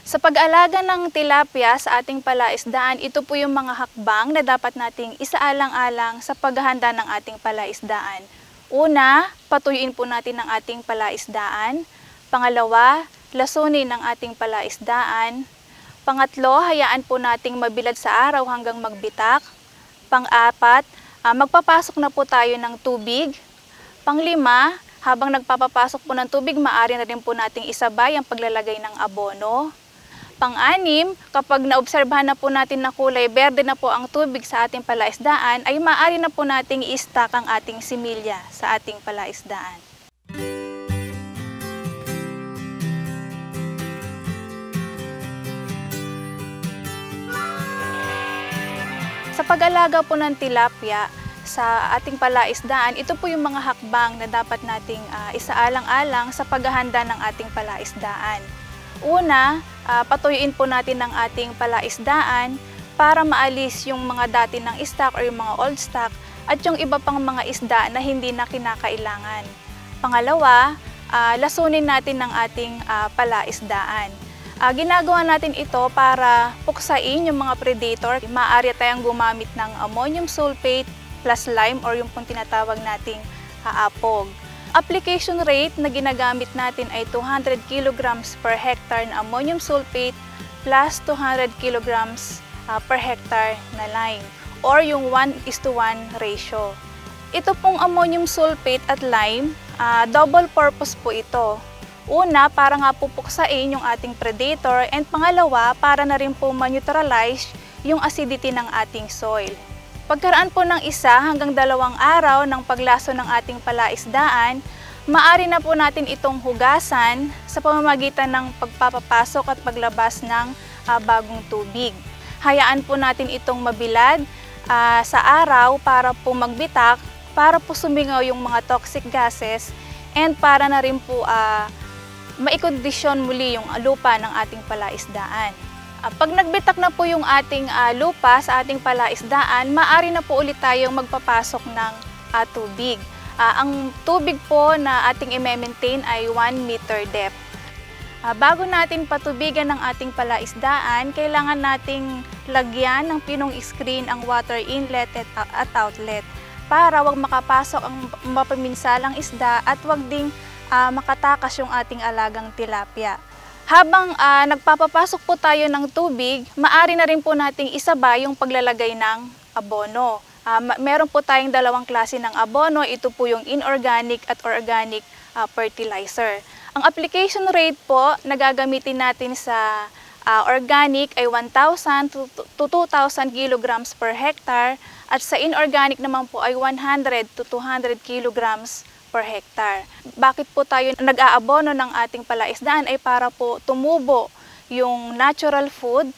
Sa pag-alaga ng tilapia sa ating palaisdaan, ito po yung mga hakbang na dapat nating isaalang-alang sa paghahanda ng ating palaisdaan. Una, patuyuin po natin ang ating palaisdaan. Pangalawa, lasunin ang ating palaisdaan. Pangatlo, hayaan po nating mabilad sa araw hanggang magbitak. Pang-apat, magpapasok na po tayo ng tubig. Pang-lima, habang nagpapapasok po ng tubig, maaari na rin po nating isabay ang paglalagay ng abono. Pang-anim, kapag naobserbahan na po natin na kulay berde na po ang tubig sa ating palaisdaan, ay maaari na po nating i-stock ang ating similya sa ating palaisdaan. Sa pag-alaga po ng tilapia sa ating palaisdaan, ito po yung mga hakbang na dapat nating isaalang-alang sa paghahanda ng ating palaisdaan. Una, patuyuin po natin ang ating palaisdaan para maalis yung mga dati ng stock or yung mga old stock at yung iba pang mga isda na hindi na kinakailangan. Pangalawa, lasunin natin ang ating palaisdaan. Ginagawa natin ito para puksain yung mga predator. Maaari tayong gumamit ng ammonium sulfate plus lime or yung pong tinatawag nating apog. Application rate na ginagamit natin ay 200 kg per hectare na ammonium sulfate plus 200 kg per hectare na lime or yung 1:1 ratio. Ito pong ammonium sulfate at lime, double purpose po ito. Una, para nga pupuksain yung ating predator, and pangalawa, para na rin po ma-neutralize yung acidity ng ating soil. Pagkaraan po ng 1 hanggang 2 araw ng paglaso ng ating palaisdaan, maaari na po natin itong hugasan sa pamamagitan ng pagpapapasok at paglabas ng bagong tubig. Hayaan po natin itong mabilad sa araw para po magbitak, para po sumingaw yung mga toxic gases, and para na rin po maikondisyon muli yung lupa ng ating palaisdaan. Pag nagbitak na po yung ating lupa sa ating palaisdaan, maaari na po ulit tayong magpapasok ng tubig. Ang tubig po na ating i-maintain ay 1 meter depth. Bago natin patubigan ng ating palaisdaan, kailangan nating lagyan ng pinong screen ang water inlet at outlet para wag makapasok ang mapaminsalang isda at wag ding makatakas yung ating alagang tilapia. Habang nagpapapasok po tayo ng tubig, maaari na rin po nating isabay yung paglalagay ng abono. Meron po tayong 2 klase ng abono. Ito po yung inorganic at organic fertilizer. Ang application rate po na gagamitin natin sa organic ay 1,000 to 2,000 kilograms per hectare at sa inorganic naman po ay 100 to 200 kilograms per hectare. Bakit po tayo nag-aabono ng ating palaisdaan ay para po tumubo yung natural food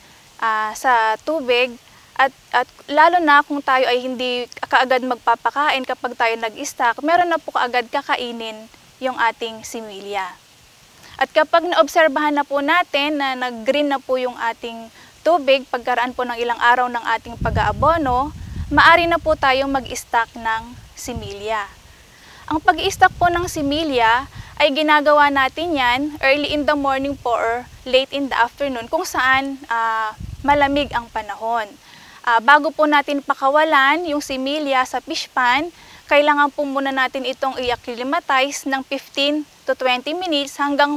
sa tubig at lalo na kung tayo ay hindi kaagad magpapakain kapag tayo nag-stock, meron na po kaagad kakainin yung ating similya. At kapag naobserbahan na po natin na nag-green na po yung ating tubig pagkaraan po ng ilang araw ng ating pag-aabono, maaari na po tayong mag-stock ng similya. Ang pag-i-stock po ng similya ay ginagawa natin yan early in the morning po or late in the afternoon kung saan malamig ang panahon. Bago po natin pakawalan yung similya sa fish pan, kailangan po muna natin itong i-acclimatize ng 15 to 20 minutes hanggang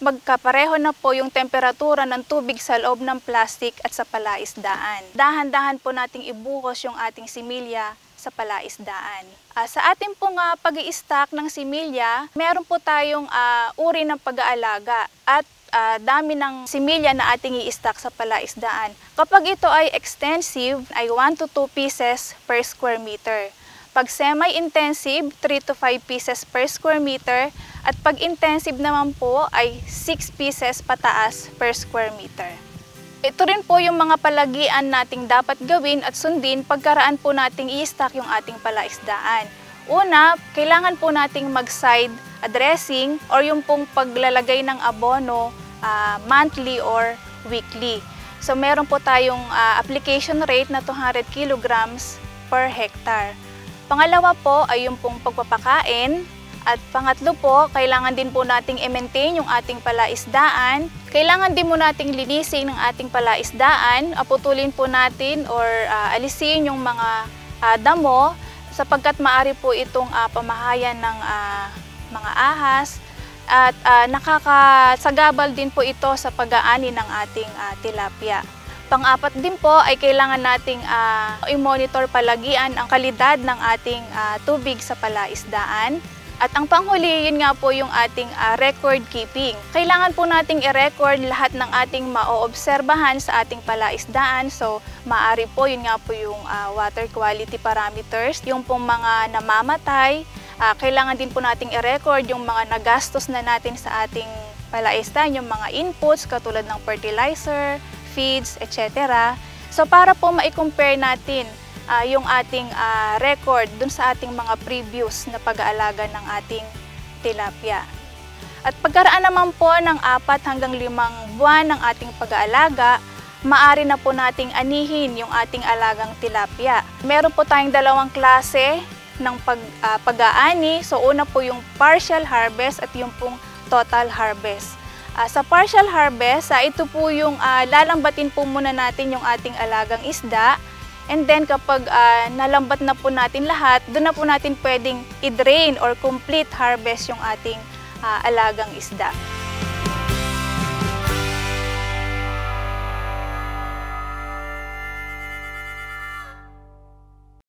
magkapareho na po yung temperatura ng tubig sa loob ng plastic at sa palaisdaan. Dahan-dahan po nating ibuhos yung ating similya sa palaisdaan. Sa ating pong pag-i-stock ng similya, meron po tayong uri ng pag-aalaga at dami ng similya na ating i-stock sa palaisdaan. Kapag ito ay extensive, ay 1 to 2 pieces per square meter. Pag semi-intensive, 3 to 5 pieces per square meter. At pag intensive naman po ay 6 pieces pataas per square meter. Ito rin po yung mga palagian nating dapat gawin at sundin pagkaraan po nating i-stock yung ating palaisdaan. Una, kailangan po nating mag-side dressing or yung pong paglalagay ng abono monthly or weekly. So meron po tayong application rate na 200 kilograms per hectare. Pangalawa po ay yung pong pagpapakain. At pangatlo po, kailangan din po nating i-maintain yung ating palaisdaan. Kailangan din po nating linisin ang ating palaisdaan, putulin po natin or alisin yung mga damo sapagkat maaari po itong pamahayan ng mga ahas at nakakasagabal din po ito sa pag-aani ng ating tilapia. Pang-apat din po ay kailangan nating i-monitor palagian ang kalidad ng ating tubig sa palaisdaan. At ang panghuli, yun nga po yung ating record keeping. Kailangan po nating i-record lahat ng ating maoobserbahan sa ating palaisdaan. So, maaari po, yun nga po yung water quality parameters, yung pong mga namamatay. Kailangan din po nating i-record yung mga nagastos na natin sa ating palaisdaan, yung mga inputs katulad ng fertilizer, feeds, etc. So, para po ma-compare natin yung ating record dun sa ating mga previous na pag-aalaga ng ating tilapia. At pagkaraan naman po ng 4 hanggang 5 buwan ng ating pag-aalaga, maaari na po nating anihin yung ating alagang tilapia. Meron po tayong 2 klase ng pag-aani. So una po yung partial harvest at yung pong total harvest. Sa partial harvest, ito po yung lalambatin po muna natin yung ating alagang isda. And then kapag nalambat na po natin lahat, doon na po natin pwedeng i-drain or complete harvest yung ating alagang isda.